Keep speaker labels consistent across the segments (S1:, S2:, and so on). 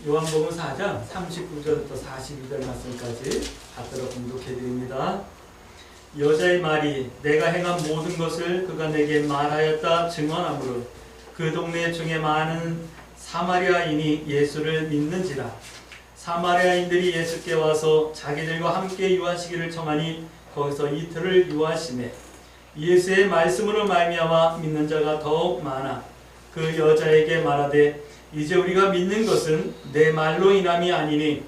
S1: 요한복음 4장 39절부터 42절 말씀까지 받들어 공독해드립니다. 여자의 말이 내가 행한 모든 것을 그가 내게 말하였다 증언하므로 그 동네 중에 많은 사마리아인이 예수를 믿는지라. 사마리아인들이 예수께 와서 자기들과 함께 유하시기를 청하니 거기서 이틀을 유하시매 예수의 말씀으로 말미암아 믿는 자가 더욱 많아 그 여자에게 말하되 이제 우리가 믿는 것은 내 말로 인함이 아니니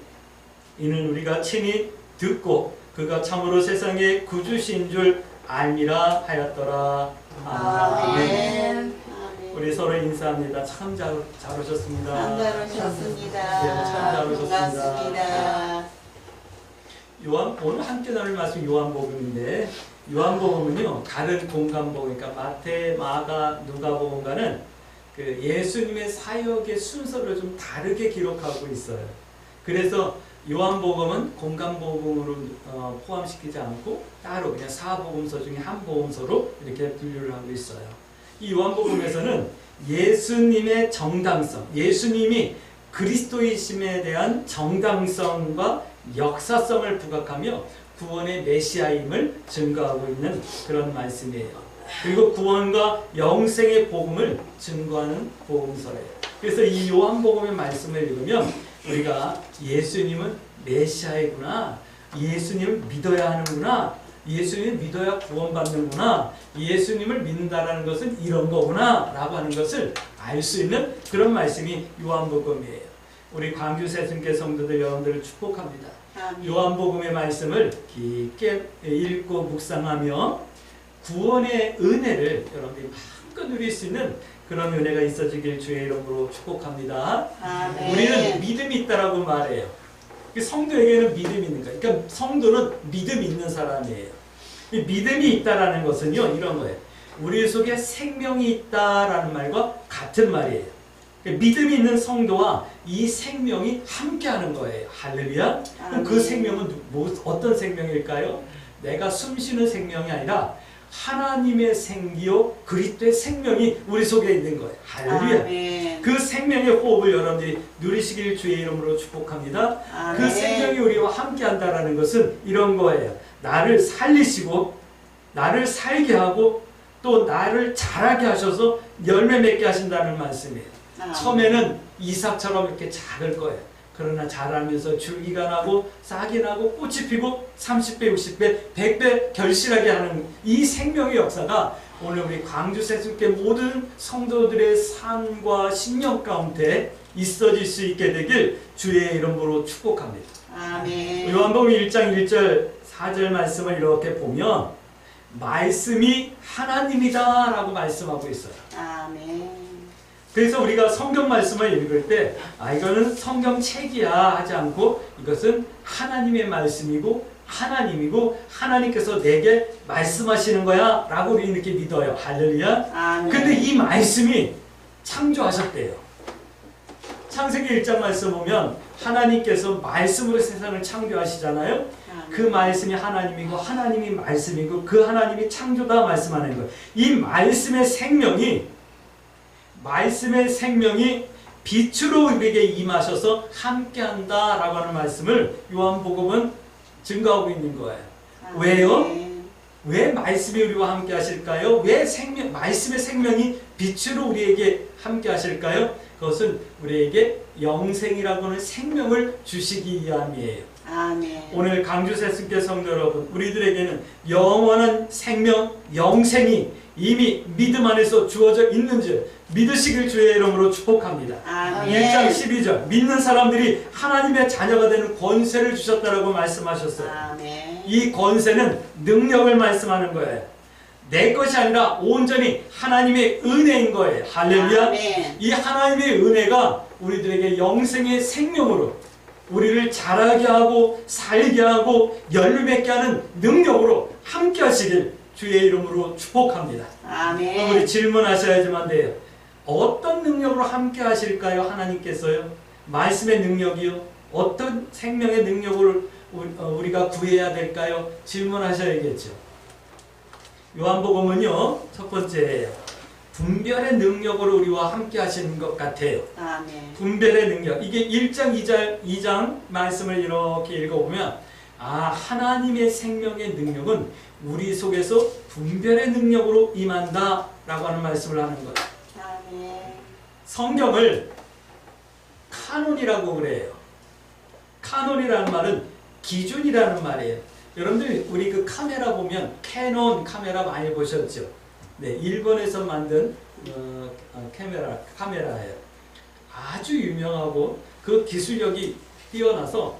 S1: 이는 우리가 친히 듣고 그가 참으로 세상의 구주신 줄 알미라 하였더라. 아멘. 우리 서로 인사합니다. 참 잘 오셨습니다.
S2: 참 잘 오셨습니다.
S1: 네, 참 잘 오셨습니다.
S2: 반갑습니다.
S1: 오늘 함께 나눌 말씀 요한복음인데, 요한복음은요 다른 복음관복, 그러니까 마태, 마가, 누가복음과는 그 예수님의 사역의 순서를 좀 다르게 기록하고 있어요. 그래서 요한복음은 공간복음으로 포함시키지 않고 따로 그냥 사복음서 중에 한 복음서로 이렇게 분류를 하고 있어요. 이 요한복음에서는 예수님의 정당성, 예수님이 그리스도이심에 대한 정당성과 역사성을 부각하며 구원의 메시아임을 증거하고 있는 그런 말씀이에요. 그리고 구원과 영생의 복음을 증거하는 복음서예요. 그래서 이 요한복음의 말씀을 읽으면 우리가 예수님은 메시아이구나, 예수님을 믿어야 하는구나, 예수님을 믿어야 구원받는구나, 예수님을 믿는다라는 것은 이런 거구나 라고 하는 것을 알 수 있는 그런 말씀이 요한복음이에요. 우리 광주 새순교 성도들 여러분들을 축복합니다. 요한복음의 말씀을 깊게 읽고 묵상하며 구원의 은혜를 여러분들이 마음껏 누릴 수 있는 그런 은혜가 있어지길 주의 이름으로 축복합니다.
S2: 아멘.
S1: 우리는 믿음이 있다라고 말해요. 성도에게는 믿음이 있는 거예요. 그러니까 성도는 믿음이 있는 사람이에요. 이 믿음이 있다라는 것은요 이런 거예요. 우리 속에 생명이 있다라는 말과 같은 말이에요. 믿음이 있는 성도와 이 생명이 함께하는 거예요. 할렐루야. 그럼 그 생명은 어떤 생명일까요? 내가 숨쉬는 생명이 아니라 하나님의 생기요 그리스도의 생명이 우리 속에 있는 거예요. 할렐루야. 아멘. 그 생명의 호흡을 여러분들이 누리시길 주의 이름으로 축복합니다. 아멘. 그 생명이 우리와 함께한다라는 것은 이런 거예요. 나를 살리시고 나를 살게 하고 또 나를 자라게 하셔서 열매 맺게 하신다는 말씀이에요. 아멘. 처음에는 이삭처럼 이렇게 작을 거예요. 그러나 자라면서 줄기가 나고 싹이 나고 꽃이 피고 30배, 60배, 100배 결실하게 하는 이 생명의 역사가 오늘 우리 광주 새순교 모든 성도들의 삶과 신령 가운데 있어질 수 있게 되길 주의 이름으로 축복합니다. 아멘. 요한복음 1장 1절 4절 말씀을 이렇게 보면 말씀이 하나님이다 라고 말씀하고 있어요. 아멘. 그래서 우리가 성경 말씀을 읽을 때 이거는 성경책이야 하지 않고 이것은 하나님의 말씀이고 하나님이고 하나님께서 내게 말씀하시는 거야 라고 우리 이렇게 믿어요. 할렐루야. 아멘. 근데 이 말씀이 창조하셨대요. 창세기 1장 말씀 보면 하나님께서 말씀으로 세상을 창조하시잖아요. 아멘. 그 말씀이 하나님이고 하나님이 말씀이고 그 하나님이 창조다 말씀하는 거예요. 이 말씀의 생명이 빛으로 우리에게 임하셔서 함께한다 라고 하는 말씀을 요한복음은 증거하고 있는 거예요. 아, 왜요? 네. 왜 말씀이 우리와 함께 하실까요? 왜 말씀의 생명이 빛으로 우리에게 함께 하실까요? 그것은 우리에게 영생이라고 하는 생명을 주시기 위함이에요. 아멘. 오늘 강주 새순교 성도 여러분, 우리들에게는 영원한 생명, 영생이 이미 믿음 안에서 주어져 있는 줄 믿으시길 주의 이름으로 축복합니다. 아멘. 1장 12절 믿는 사람들이 하나님의 자녀가 되는 권세를 주셨다라고 말씀하셨어요. 아멘. 이 권세는 능력을 말씀하는 거예요. 내 것이 아니라 온전히 하나님의 은혜인 거예요. 할렐루야. 아멘. 이 하나님의 은혜가 우리들에게 영생의 생명으로 우리를 자라게 하고 살게 하고 열매 맺게 하는 능력으로 함께 하시길 주의 이름으로 축복합니다. 아멘. 우리 질문하셔야지만 돼요. 어떤 능력으로 함께 하실까요? 하나님께서요? 말씀의 능력이요? 어떤 생명의 능력을 우리가 구해야 될까요? 질문하셔야겠죠. 요한복음은요, 첫 번째예요. 분별의 능력으로 우리와 함께 하시는 것 같아요.
S2: 아멘.
S1: 분별의 능력. 이게 1장, 2장 말씀을 이렇게 읽어보면 하나님의 생명의 능력은 우리 속에서 분별의 능력으로 임한다 라고 하는 말씀을 하는 거예요.
S2: 아멘.
S1: 성경을 카논이라고 그래요. 카논이라는 말은 기준이라는 말이에요. 여러분들 우리 그 카메라 보면 캐논 카메라 많이 보셨죠? 네, 일본에서 만든 카메라예요. 아주 유명하고 그 기술력이 뛰어나서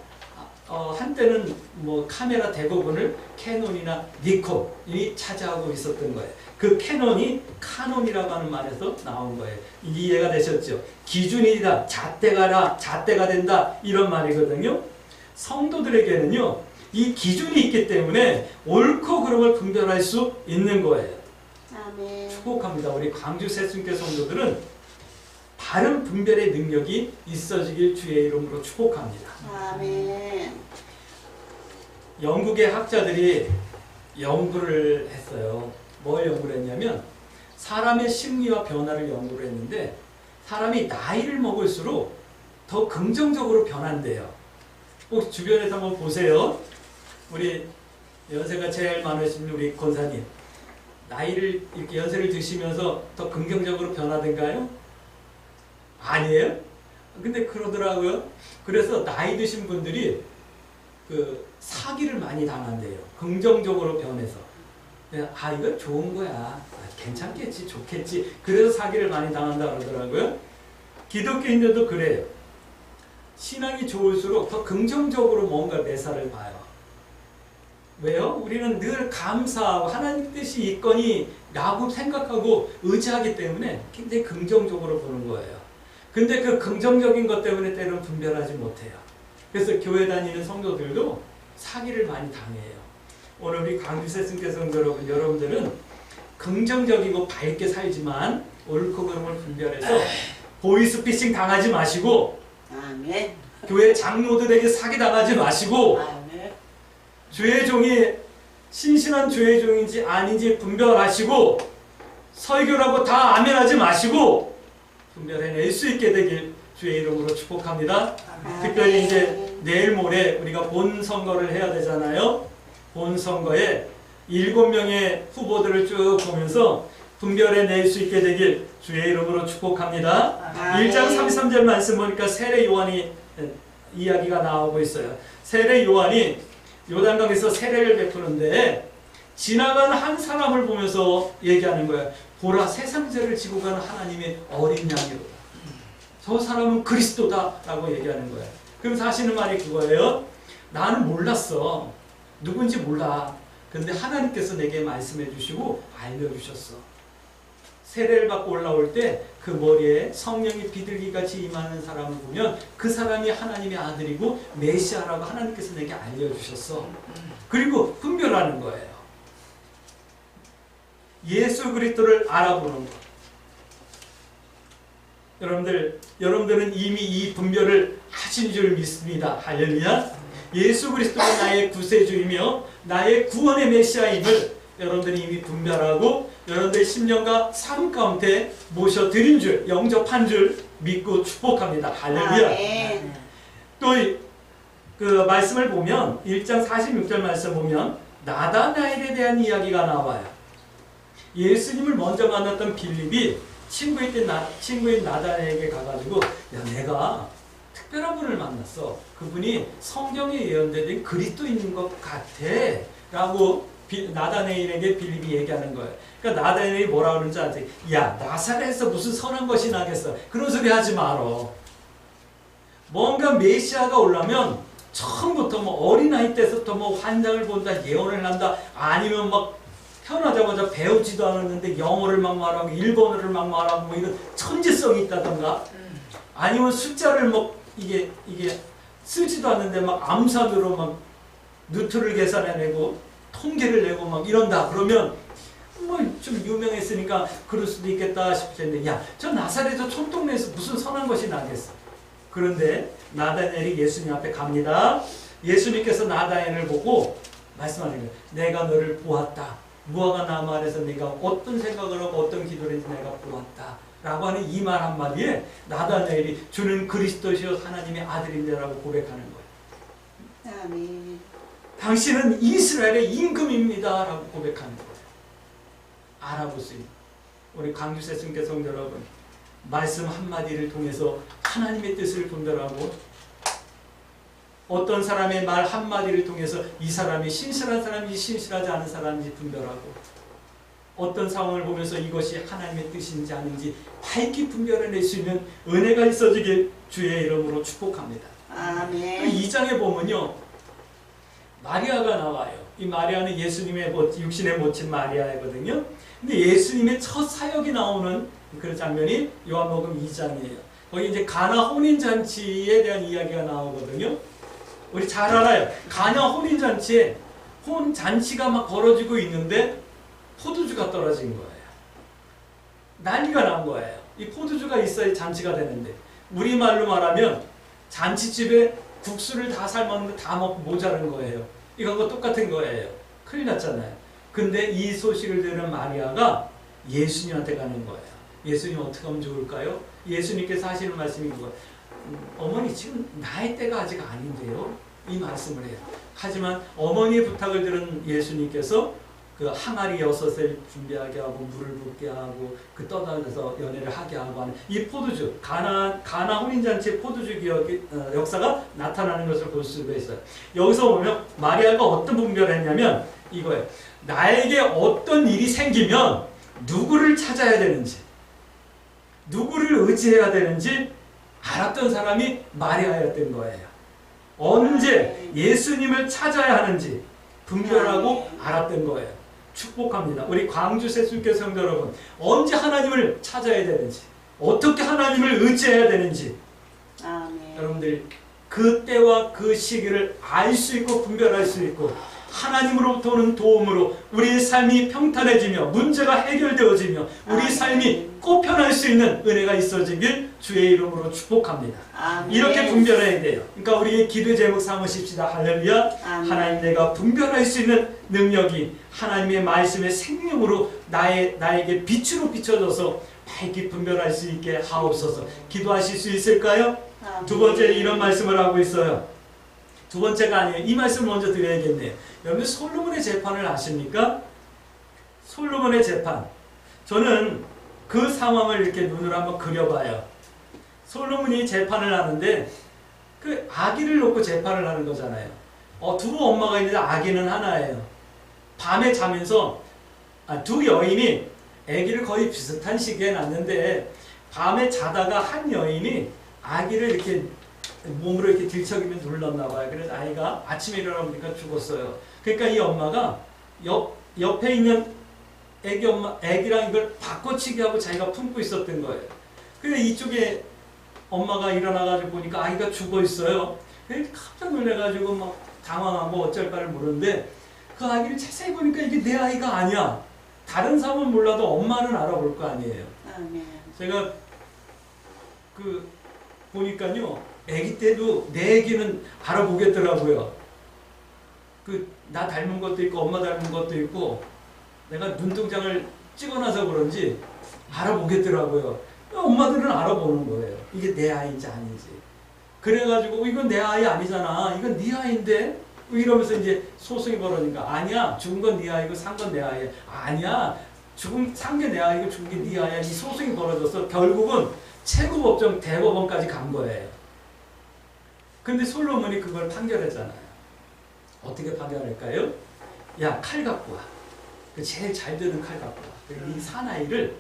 S1: 한때는 뭐 카메라 대부분을 캐논이나 니콘이 차지하고 있었던 거예요. 그 캐논이 카논이라고 하는 말에서 나온 거예요. 이해가 되셨죠? 기준이다, 잣대가 된다 이런 말이거든요. 성도들에게는요 이 기준이 있기 때문에 옳고 그름을 분별할 수 있는 거예요.
S2: 아멘.
S1: 축복합니다. 우리 광주 새순교 성도들은 바른 분별의 능력이 있어지길 주의 이름으로 축복합니다.
S2: 아멘.
S1: 영국의 학자들이 연구를 했어요. 뭘 연구를 했냐면 사람의 심리와 변화를 연구를 했는데 사람이 나이를 먹을수록 더 긍정적으로 변한대요. 혹시 주변에서 한번 보세요. 우리 연세가 제일 많으신 우리 권사님 나이를 이렇게 연세를 드시면서 더 긍정적으로 변하던가요? 아니에요? 근데 그러더라고요. 그래서 나이 드신 분들이 그 사기를 많이 당한대요. 긍정적으로 변해서. 이거 좋은 거야. 괜찮겠지, 좋겠지. 그래서 사기를 많이 당한다 그러더라고요. 기독교인들도 그래요. 신앙이 좋을수록 더 긍정적으로 뭔가 매사를 봐요. 왜요? 우리는 늘 감사하고 하나님 뜻이 있거니 라고 생각하고 의지하기 때문에 굉장히 긍정적으로 보는 거예요. 근데 그 긍정적인 것 때문에 때로는 분별하지 못해요. 그래서 교회 다니는 성도들도 사기를 많이 당해요. 오늘 우리 광주 새순교 성도 여러분들은 긍정적이고 밝게 살지만 옳고 그름을 분별해서 보이스피싱 당하지 마시고
S2: 아멘.
S1: 교회 장로들에게 사기 당하지 마시고
S2: 아멘.
S1: 주의 종이 신실한 주의 종인지 아닌지 분별하시고 설교라고 다 아멘하지 마시고 분별해낼 수 있게 되길 주의 이름으로 축복합니다. 특별히 이제 내일 모레 우리가 본 선거를 해야 되잖아요. 본 선거에 7명의 후보들을 쭉 보면서 분별해낼 수 있게 되길 주의 이름으로 축복합니다. 1장 33절 말씀 보니까 세례 요한이 이야기가 나오고 있어요. 세례 요한이 요단강에서 세례를 베푸는데 지나간 한 사람을 보면서 얘기하는 거예요. 보라, 세상죄를 지고 가는 하나님의 어린 양이로다. 저 사람은 그리스도다 라고 얘기하는 거예요. 그럼 하시는 말이 그거예요. 나는 몰랐어. 누군지 몰라. 근데 하나님께서 내게 말씀해 주시고 알려주셨어. 세례를 받고 올라올 때 그 머리에 성령이 비둘기같이 임하는 사람을 보면 그 사람이 하나님의 아들이고 메시아라고 하나님께서 내게 알려주셨어. 그리고 분별하는 거예요. 예수 그리스도를 알아보는 것. 여러분들은 이미 이 분별을 하신 줄 믿습니다. 할렐루야. 예수 그리스도가 나의 구세주이며 나의 구원의 메시아임을 여러분들이 이미 분별하고 여러분들의 심령과 삶 가운데 모셔드린 줄, 영접한 줄 믿고 축복합니다. 할렐루야. 또 그 말씀을 보면 1장 46절 말씀 보면 나다나엘에 대한 이야기가 나와요. 예수님을 먼저 만났던 빌립이 친구인 나다나엘에게 가가지고 야, 내가 특별한 분을 만났어. 그분이 성경에 예언된 그리스도인 것 같아 라고 나다나엘에게 빌립이 얘기하는 거예요. 그러니까 나다나엘이 뭐라 그러는지 아세요? 야, 나사렛에서 무슨 선한 것이 나겠어. 그런 소리 하지 말어. 뭔가 메시아가 오려면 처음부터 뭐 어린아이 때부터 뭐 환상을 본다, 예언을 한다, 아니면 막 태어나자마자 배우지도 않았는데 영어를 막 말하고 일본어를 막 말하고 뭐 이런 천재성이 있다던가, 아니면 숫자를 막 이게 쓰지도 않는데 막 암산으로 막 루트를 계산해내고 통계를 내고 막 이런다. 그러면 뭐 좀 유명했으니까 그럴 수도 있겠다 싶었는데, 야, 저 나사렛에서 촌동네에서 무슨 선한 것이 나겠어. 그런데 나다나엘이 예수님 앞에 갑니다. 예수님께서 나다나엘을 보고 말씀하는 거예요. 내가 너를 보았다. 무화과 나무 안에서 내가 어떤 생각을 하고 어떤 기도를 했는지 내가 보았다 라고 하는 이 말 한마디에 나다나엘이 주는 그리스도시요 하나님의 아들인데라고 고백하는 거예요.
S2: 아멘.
S1: 당신은 이스라엘의 임금입니다 라고 고백하는 거예요. 알아보세요. 우리 광주세승교 성도 여러분, 말씀 한마디를 통해서 하나님의 뜻을 분별하고 어떤 사람의 말 한마디를 통해서 이 사람이 신실한 사람인지 신실하지 않은 사람인지 분별하고 어떤 상황을 보면서 이것이 하나님의 뜻인지 아닌지 밝게 분별해낼 수 있는 은혜가 있어지길 주의 이름으로 축복합니다.
S2: 아멘.
S1: 2장에 보면요, 마리아가 나와요. 이 마리아는 예수님의 육신에 모친 마리아이거든요. 근데 예수님의 첫 사역이 나오는 그 장면이 요한복음 2장이에요. 거기 이제 가나 혼인잔치에 대한 이야기가 나오거든요. 우리 잘 알아요. 가나 혼인잔치에 혼잔치가 막 벌어지고 있는데 포도주가 떨어진 거예요. 난리가 난 거예요. 이 포도주가 있어야 잔치가 되는데, 우리말로 말하면 잔치집에 국수를 다 삶았는데 다 먹고 모자른 거예요. 이거하고 똑같은 거예요. 큰일 났잖아요. 근데 이 소식을 들은 마리아가 예수님한테 가는 거예요. 예수님 어떻게 하면 좋을까요? 예수님께서 하시는 말씀이 그거예요. 어머니 지금 나의 때가 아직 아닌데요. 이 말씀을 해요. 하지만 어머니의 부탁을 들은 예수님께서 그 항아리 6을 준비하게 하고 물을 붓게 하고 그 떠다녀서 연애를 하게 하고 하는 이 포도주, 가나 혼인잔치의 포도주 역사가 나타나는 것을 볼 수가 있어요. 여기서 보면 마리아가 어떤 분별을 했냐면 이거예요. 나에게 어떤 일이 생기면 누구를 찾아야 되는지, 누구를 의지해야 되는지 알았던 사람이 마리아였던 거예요. 언제 예수님을 찾아야 하는지 분별하고 알았던 거예요. 축복합니다. 우리 광주 세순교 성도 여러분, 언제 하나님을 찾아야 되는지, 어떻게 하나님을 의지해야 되는지,
S2: 아멘.
S1: 여러분들 그 때와 그 시기를 알 수 있고 분별할 수 있고 하나님으로부터 오는 도움으로 우리의 삶이 평탄해지며 문제가 해결되어지며 우리 삶이 꽃편할 수 있는 은혜가 있어지길 주의 이름으로 축복합니다.
S2: 아멘.
S1: 이렇게 분별해야 돼요. 그러니까 우리의 기도 제목 삼으십시다. 할렐루야.
S2: 아멘.
S1: 하나님, 내가 분별할 수 있는 능력이 하나님의 말씀의 생명으로 나에게 빛으로 비춰져서 밝게 분별할 수 있게 하옵소서. 기도하실 수 있을까요?
S2: 아멘.
S1: 두 번째 이런 말씀을 하고 있어요. 두 번째가 아니에요. 이 말씀을 먼저 드려야겠네요. 여러분 솔로몬의 재판을 아십니까? 솔로몬의 재판. 저는 그 상황을 이렇게 눈으로 한번 그려봐요. 솔로몬이 재판을 하는데 그 아기를 놓고 재판을 하는 거잖아요. 두 엄마가 있는데 아기는 하나예요. 밤에 자면서 두 여인이 아기를 거의 비슷한 시기에 낳는데 밤에 자다가 한 여인이 아기를 이렇게 몸으로 이렇게 들썩이면 눌렀나 봐요. 그래서 아이가 아침에 일어나보니까 죽었어요. 그러니까 이 엄마가 옆에 있는 애기랑 이걸 바꿔치기 하고 자기가 품고 있었던 거예요. 근데 이쪽에 엄마가 일어나가지고 보니까 아이가 죽어 있어요. 그래서 깜짝 놀래가지고 막 당황하고 어쩔까를 모르는데 그 아기를 자세히 보니까 이게 내 아이가 아니야. 다른 사람은 몰라도 엄마는 알아볼 거 아니에요.
S2: 아멘.
S1: 제가 보니까요, 아기 때도 내 아기는 알아보겠더라고요. 나 닮은 것도 있고 엄마 닮은 것도 있고 내가 눈동장을 찍어놔서 그런지 알아보겠더라고요. 엄마들은 알아보는 거예요. 이게 내 아이인지 아닌지. 그래가지고 이건 내 아이 아니잖아. 이건 네 아이인데? 이러면서 이제 소송이 벌어지니까 아니야. 죽은 건 네 아이고 산 건 내 아이야. 아니야. 산 게 내 아이고 죽은 게 네 아이야. 이 소송이 벌어져서 결국은 최고법정 대법원까지 간 거예요. 근데 솔로몬이 그걸 판결했잖아요. 어떻게 판결할까요? 야, 칼 갖고 와. 제일 잘 드는 칼 갖고 와. 이 사나이를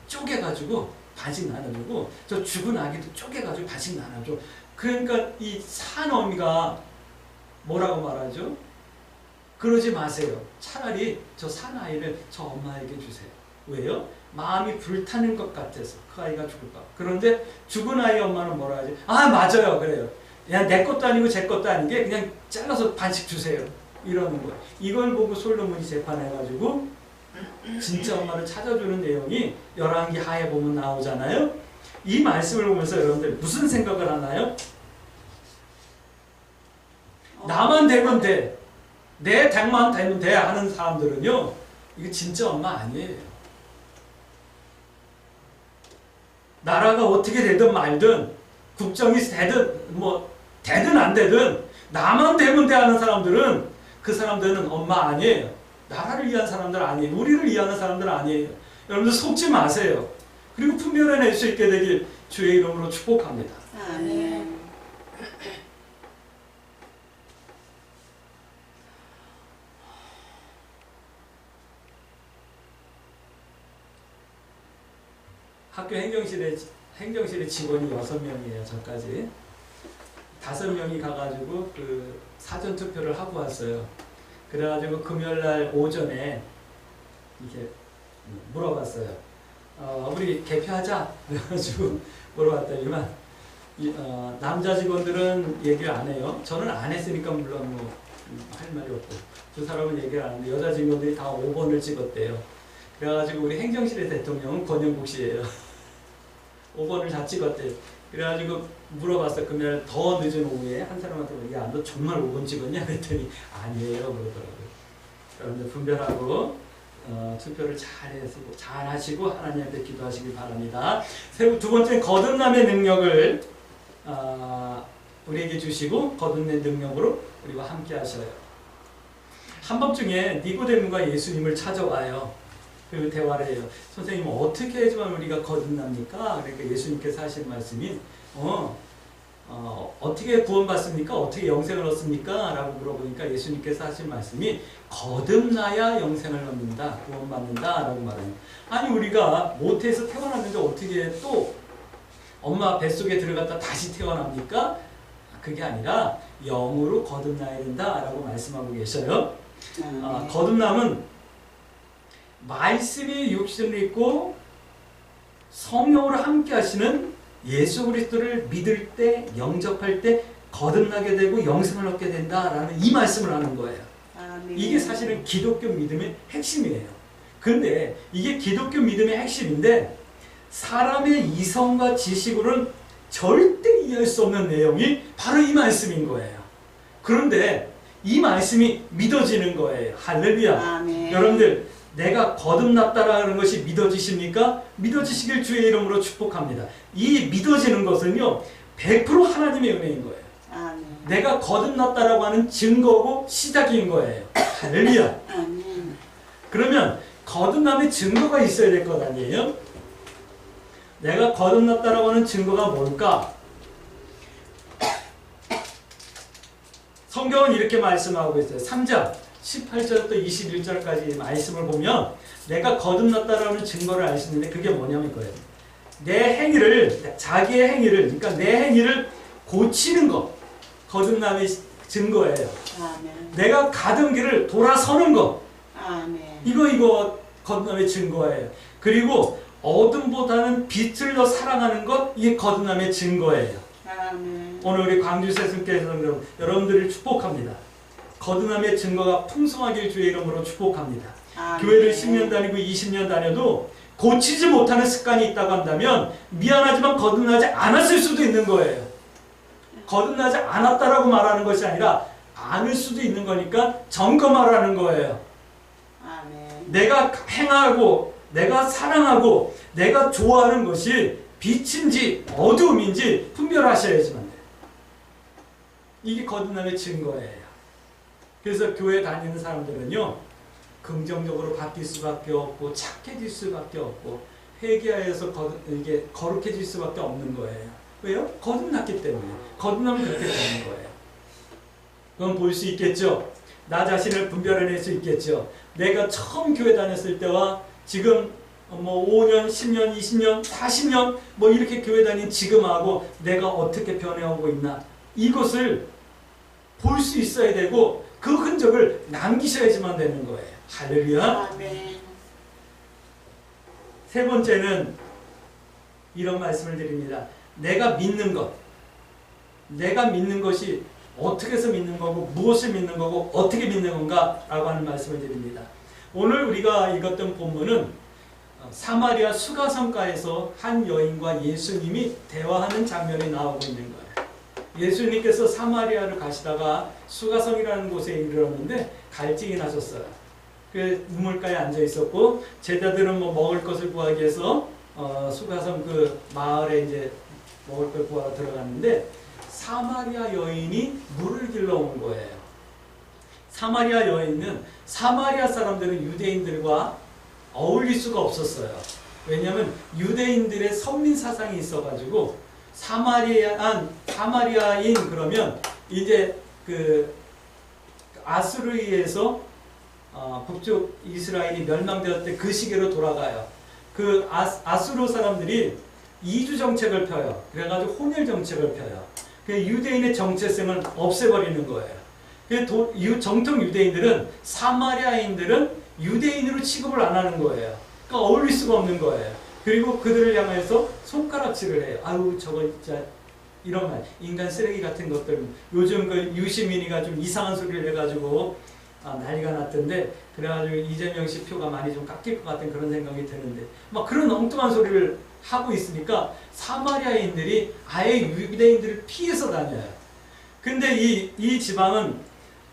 S1: 쪼개가지고 반씩 나눠주고 저 죽은 아기도 쪼개가지고 반씩 나눠줘. 그러니까 이 사나이가 뭐라고 말하죠? 그러지 마세요. 차라리 저 사나이를 저 엄마에게 주세요. 왜요? 마음이 불타는 것 같아서 그 아이가 죽을까. 그런데 죽은 아이 엄마는 뭐라 하지? 맞아요. 그래요. 야, 내 것도 아니고 제 것도 아닌 게 그냥 잘라서 반씩 주세요. 이러는 거예요. 이걸 보고 솔로몬이 재판해가지고 진짜 엄마를 찾아주는 내용이 열왕기 하에 보면 나오잖아요. 이 말씀을 보면서 여러분들 무슨 생각을 하나요? 나만 되면 돼. 내 닭만 되면 돼 하는 사람들은요, 이거 진짜 엄마 아니에요. 나라가 어떻게 되든 말든 국정이 되든 뭐 되든 안 되든 나만 되면 돼 하는 사람들은 그 사람들은 엄마 아니에요. 나라를 위한 사람들 아니에요. 우리를 위하는 사람들 아니에요. 여러분들 속지 마세요. 그리고 분별해낼 수 있게 되길 주의 이름으로 축복합니다.
S2: 아멘.
S1: 학교 행정실에 직원이 6명이에요. 저까지 5명이 가가지고 그 사전 투표를 하고 왔어요. 그래가지고 금요일날 오전에 이렇게 물어봤어요. 우리 개표하자. 그래가지고 물어봤더니만 남자 직원들은 얘기를 안 해요. 저는 안 했으니까 물론 뭐 할 말이 없고 두 사람은 얘기를 안 하는데 여자 직원들이 다 5번을 찍었대요. 그래가지고 우리 행정실의 대통령은 권영국 씨예요. 5번을 다 찍었대요. 그래가지고 물어봤어. 금요일 더 늦은 오후에 한 사람한테 야, 너 정말 5번 찍었냐? 그랬더니 아니에요. 그러더라고요. 여러분들 분별하고 투표를 잘 하시고 하나님한테 기도하시길 바랍니다. 두 번째는 거듭남의 능력을 우리에게 주시고 거듭낸 능력으로 우리와 함께 하셔요. 한밤중에 니고데모가 예수님을 찾아와요. 그리고 대화를 해요. 선생님 어떻게 해야지만 우리가 거듭납니까? 그러니까 예수님께서 하신 말씀이 어떻게 구원받습니까? 어떻게 영생을 얻습니까? 라고 물어보니까 예수님께서 하신 말씀이 거듭나야 영생을 얻는다, 구원받는다 라고 말해요. 아니 우리가 모태에서 태어났는데 어떻게 또 엄마 뱃속에 들어갔다 다시 태어납니까? 그게 아니라 영으로 거듭나야 된다 라고 말씀하고 계셔요. 거듭남은 말씀이 육신을 입고 성령으로 함께 하시는 예수 그리스도를 믿을 때, 영접할 때 거듭나게 되고 영생을 얻게 된다라는 이 말씀을 하는 거예요.
S2: 아멘.
S1: 이게 사실은 기독교 믿음의 핵심이에요. 그런데 이게 기독교 믿음의 핵심인데 사람의 이성과 지식으로는 절대 이해할 수 없는 내용이 바로 이 말씀인 거예요. 그런데 이 말씀이 믿어지는 거예요. 할렐루야.
S2: 아멘.
S1: 여러분들 내가 거듭났다라는 것이 믿어지십니까? 믿어지시길 주의 이름으로 축복합니다. 이 믿어지는 것은요 100% 하나님의 은혜인 거예요.
S2: 아멘.
S1: 내가 거듭났다라고 하는 증거고 시작인 거예요. 할렐루야.
S2: 아멘.
S1: 그러면 거듭남의 증거가 있어야 될 것 아니에요? 내가 거듭났다라고 하는 증거가 뭘까? 성경은 이렇게 말씀하고 있어요. 3장 18절부터 21절까지 말씀을 보면 내가 거듭났다라는 증거를 알 수 있는데 그게 뭐냐면 이거예요. 내 행위를, 자기의 행위를, 그러니까 내 행위를 고치는 것, 거듭남의 증거예요.
S2: 아멘.
S1: 내가 가던 길을 돌아서는 것,
S2: 아멘.
S1: 이거 거듭남의 증거예요. 그리고 어둠보다는 빛을 더 사랑하는 것, 이게 거듭남의 증거예요.
S2: 아멘.
S1: 오늘 우리 광주 세순교회에서 여러분들을 축복합니다. 거듭남의 증거가 풍성하길 주의 이름으로 축복합니다.
S2: 아멘.
S1: 교회를 10년 다니고 20년 다녀도 고치지 못하는 습관이 있다고 한다면 미안하지만 거듭나지 않았을 수도 있는 거예요. 거듭나지 않았다라고 말하는 것이 아니라 않을 수도 있는 거니까 점검하라는 거예요.
S2: 아멘.
S1: 내가 행하고 내가 사랑하고 내가 좋아하는 것이 빛인지 어두움인지 분별하셔야지만 돼요. 이게 거듭남의 증거예요. 그래서 교회 다니는 사람들은요 긍정적으로 바뀔 수밖에 없고 착해질 수밖에 없고 회개하여서 이게 거룩해질 수밖에 없는 거예요. 왜요? 거듭났기 때문에. 거듭나면 그렇게 되는 거예요. 그건 볼 수 있겠죠. 나 자신을 분별해낼 수 있겠죠. 내가 처음 교회 다녔을 때와 지금 뭐 5년, 10년, 20년, 40년 뭐 이렇게 교회 다닌 지금하고 내가 어떻게 변해오고 있나 이것을 볼 수 있어야 되고 그 흔적을 남기셔야지만 되는 거예요. 할렐루야.
S2: 아멘.
S1: 세 번째는 이런 말씀을 드립니다. 내가 믿는 것, 내가 믿는 것이 어떻게 해서 믿는 거고 무엇을 믿는 거고 어떻게 믿는 건가 라고 하는 말씀을 드립니다. 오늘 우리가 읽었던 본문은 사마리아 수가성가에서 한 여인과 예수님이 대화하는 장면이 나오고 있는 거예요. 예수님께서 사마리아를 가시다가 수가성이라는 곳에 이르렀는데 갈증이 나셨어요. 그 우물가에 앉아 있었고 제자들은 뭐 먹을 것을 구하기 위해서 수가성 그 마을에 이제 먹을 걸 구하러 들어갔는데 사마리아 여인이 물을 길러 온 거예요. 사마리아 여인은 사마리아 사람들은 유대인들과 어울릴 수가 없었어요. 왜냐하면 유대인들의 선민 사상이 있어가지고 사마리아인 그러면 이제 그 아수르에서 북쪽 이스라엘이 멸망되었을 때 그 시기로 돌아가요. 그 아수르 사람들이 이주 정책을 펴요. 그래가지고 혼혈 정책을 펴요. 그 유대인의 정체성을 없애버리는 거예요. 그 정통 유대인들은 사마리아인들은 유대인으로 취급을 안 하는 거예요. 그러니까 어울릴 수가 없는 거예요. 그리고 그들을 향해서 손가락질을 해요. 아유 저거 진짜 이런 말 인간 쓰레기 같은 것들 요즘 그 유시민이가 좀 이상한 소리를 해가지고 난리가 났던데 그래가지고 이재명 씨 표가 많이 좀 깎일 것 같은 그런 생각이 드는데 막 그런 엉뚱한 소리를 하고 있으니까 사마리아인들이 아예 유대인들을 피해서 다녀요. 근데 이 지방은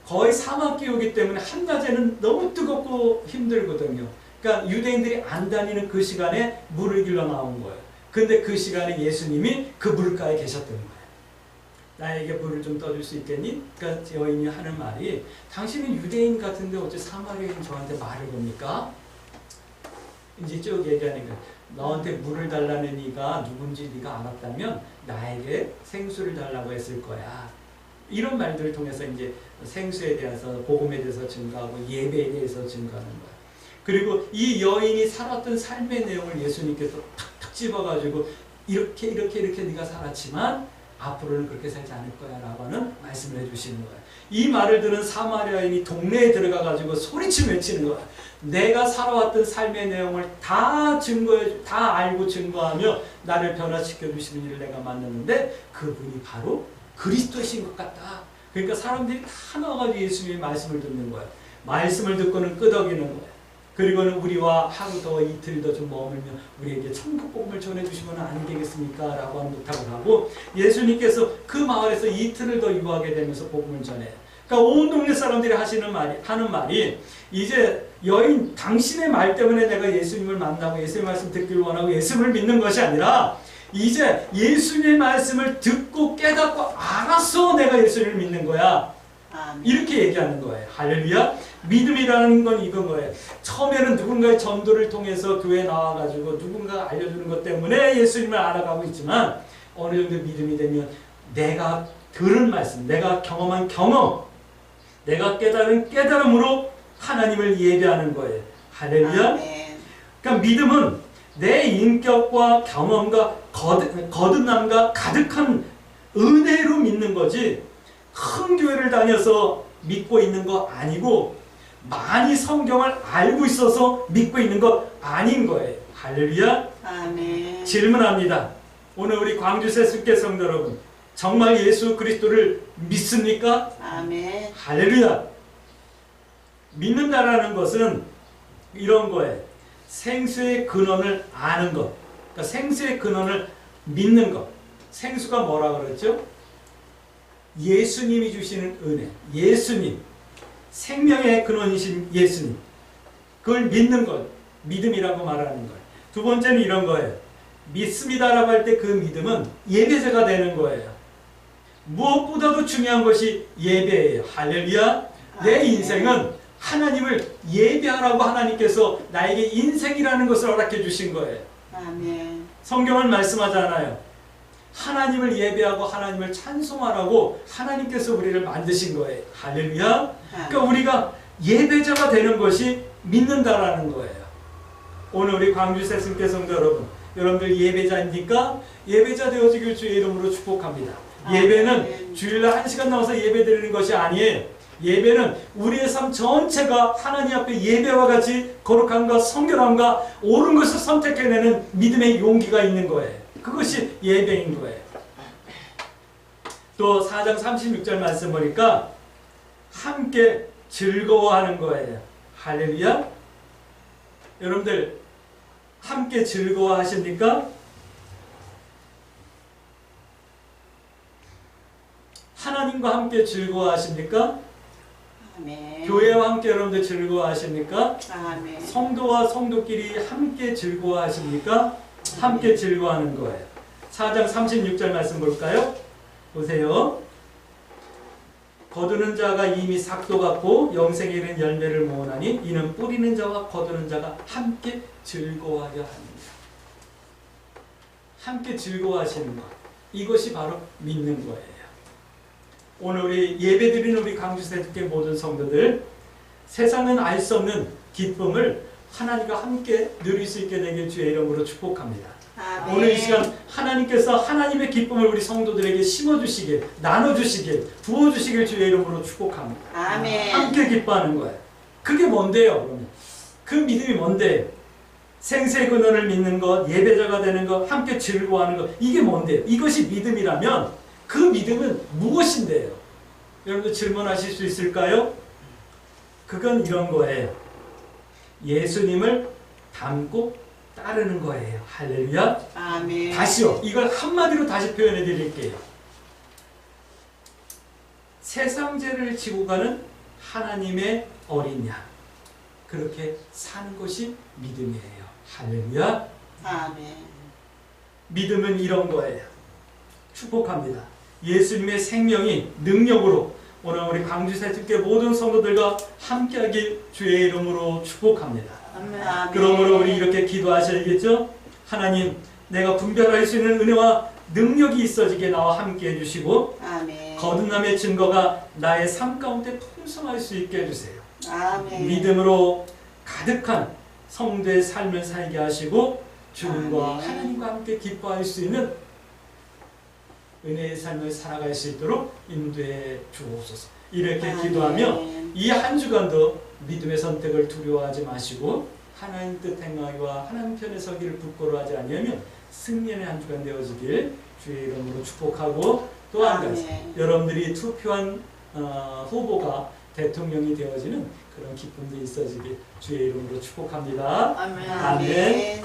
S1: 거의 사막 기후이기 때문에 한낮에는 너무 뜨겁고 힘들거든요. 그러니까 유대인들이 안 다니는 그 시간에 물을 길러 나온 거예요. 근데 그 시간에 예수님이 그 물가에 계셨던 거예요. 나에게 물을 좀 떠줄 수 있겠니? 그러니까 여인이 하는 말이 당신은 유대인 같은데 어째 사마리아인 저한테 말을 겁니까? 이제 쭉 얘기하는 거예요. 너한테 물을 달라는 이가 누군지 네가 알았다면 나에게 생수를 달라고 했을 거야. 이런 말들을 통해서 이제 생수에 대해서 복음에 대해서 증거하고 예배에 대해서 증거하는 거야. 그리고 이 여인이 살았던 삶의 내용을 예수님께서 탁탁 집어가지고 이렇게 네가 살았지만 앞으로는 그렇게 살지 않을 거야 라고 하는 말씀을 해주시는 거야. 이 말을 들은 사마리아인이 동네에 들어가가지고 소리치며 외치는 거야. 내가 살아왔던 삶의 내용을 다 알고 증거하며 나를 변화시켜 주시는 일을 내가 만났는데 그분이 바로 그리스도이신 것 같다. 그러니까 사람들이 다 나와가지고 예수님의 말씀을 듣는 거야. 말씀을 듣고는 끄덕이는 거야. 그리고는 우리와 하루 더 이틀 더 좀 머물며 우리에게 천국 복음을 전해주시면 안 되겠습니까? 라고 하는 부탁을 하고 예수님께서 그 마을에서 이틀을 더 유하게 되면서 복음을 전해요. 그러니까 온 동네 사람들이 하는 말이 이제 여인 당신의 말 때문에 내가 예수님을 만나고 예수님의 말씀 듣기를 원하고 예수님을 믿는 것이 아니라 이제 예수님의 말씀을 듣고 깨닫고 알아서 내가 예수님을 믿는 거야. 이렇게 얘기하는 거예요. 할렐루야. 믿음이라는 건 이건 거예요. 처음에는 누군가의 전도를 통해서 교회에 나와가지고 누군가가 알려주는 것 때문에 예수님을 알아가고 있지만 어느 정도 믿음이 되면 내가 들은 말씀, 내가 경험한 경험, 내가 깨달은 깨달음으로 하나님을 예배하는 거예요. 할렐루야. 그러니까 믿음은 내 인격과 경험과 거듭남과 가득한 은혜로 믿는 거지 큰 교회를 다녀서 믿고 있는 거 아니고 많이 성경을 알고 있어서 믿고 있는 거 아닌 거예요. 할렐루야.
S2: 아멘.
S1: 질문합니다. 오늘 우리 광주 새숙계 성도 여러분 정말 예수 그리스도를 믿습니까?
S2: 아멘.
S1: 할렐루야. 믿는다라는 것은 이런 거예요. 생수의 근원을 아는 것. 그러니까 생수의 근원을 믿는 것. 생수가 뭐라 그랬죠? 예수님이 주시는 은혜. 예수님. 생명의 근원이신 예수님. 그걸 믿는 것. 믿음이라고 말하는 거예요. 두 번째는 이런 거예요. 믿습니다라고 할 때 그 믿음은 예배자가 되는 거예요. 무엇보다도 중요한 것이 예배예요. 할렐루야. 내 인생은 하나님을 예배하라고 하나님께서 나에게 인생이라는 것을 허락해 주신 거예요.
S2: 아멘.
S1: 성경은 말씀하잖아요. 하나님을 예배하고 하나님을 찬송하라고 하나님께서 우리를 만드신 거예요. 할렐루야. 그러니까 우리가 예배자가 되는 것이 믿는다라는 거예요. 오늘 우리 광주 새순교 성도 여러분들 예배자입니까? 예배자 되어지길 주의 이름으로 축복합니다. 예배는 주일날 1시간 나와서 예배 드리는 것이 아니에요. 예배는 우리의 삶 전체가 하나님 앞에 예배와 같이 거룩함과 성결함과 옳은 것을 선택해내는 믿음의 용기가 있는 거예요. 그것이 예배인 거예요. 또 4장 36절 말씀 보니까 함께 즐거워하는 거예요. 할렐루야. 여러분들 함께 즐거워하십니까? 하나님과 함께 즐거워하십니까?
S2: 아멘.
S1: 교회와 함께 여러분들 즐거워하십니까?
S2: 아멘.
S1: 성도와 성도끼리 함께 즐거워하십니까? 함께 즐거워하는 거예요. 4장 36절 말씀 볼까요? 보세요. 거두는 자가 이미 삭도 같고 영생에 이른 열매를 모으나니 이는 뿌리는 자와 거두는 자가 함께 즐거워하려 합니다. 함께 즐거워하시는 것, 이것이 바로 믿는 거예요. 오늘 우리 예배드리는 우리 강주세특계 모든 성도들, 세상은 알 수 없는 기쁨을 하나님과 함께 누릴 수 있게 되길 주의 이름으로 축복합니다.
S2: 아멘.
S1: 오늘 이 시간 하나님께서 하나님의 기쁨을 우리 성도들에게 심어주시길, 나눠주시길, 부어주시길 주의 이름으로 축복합니다.
S2: 아멘.
S1: 함께 기뻐하는 거예요. 그게 뭔데요? 그러면 그 믿음이 뭔데요? 생세 근원을 믿는 것, 예배자가 되는 것, 함께 즐거워하는 것, 이게 뭔데요? 이것이 믿음이라면 그 믿음은 무엇인데요? 여러분들 질문하실 수 있을까요? 그건 이런 거예요. 예수님을 닮고 따르는 거예요. 할렐루야.
S2: 아멘.
S1: 다시요. 이걸 한마디로 다시 표현해 드릴게요. 세상 죄를 지고 가는 하나님의 어린 양. 그렇게 사는 것이 믿음이에요. 할렐루야.
S2: 아멘.
S1: 믿음은 이런 거예요. 축복합니다. 예수님의 생명이 능력으로 오늘 우리 강주세특계 모든 성도들과 함께하길 주의 이름으로 축복합니다.
S2: 아멘.
S1: 그러므로 우리 이렇게 기도하셔야겠죠? 하나님, 내가 분별할 수 있는 은혜와 능력이 있어지게 나와 함께 해주시고
S2: 아멘.
S1: 거듭남의 증거가 나의 삶 가운데 풍성할 수 있게 해주세요.
S2: 아멘.
S1: 믿음으로 가득한 성도의 삶을 살게 하시고 주님과
S2: 아멘.
S1: 하나님과 함께 기뻐할 수 있는 은혜의 삶을 살아갈 수 있도록 인도해 주옵소서. 이렇게
S2: 아멘.
S1: 기도하며 이 한 주간도 믿음의 선택을 두려워하지 마시고 하나님 뜻 행하기와 하나님 편에 서기를 부끄러워하지 아니하면 승리의 한 주간 되어지길 주의 이름으로 축복하고 또 한 가지 여러분들이 투표한 후보가 대통령이 되어지는 그런 기쁨도 있어지길 주의 이름으로 축복합니다.
S2: 아멘.
S1: 아멘.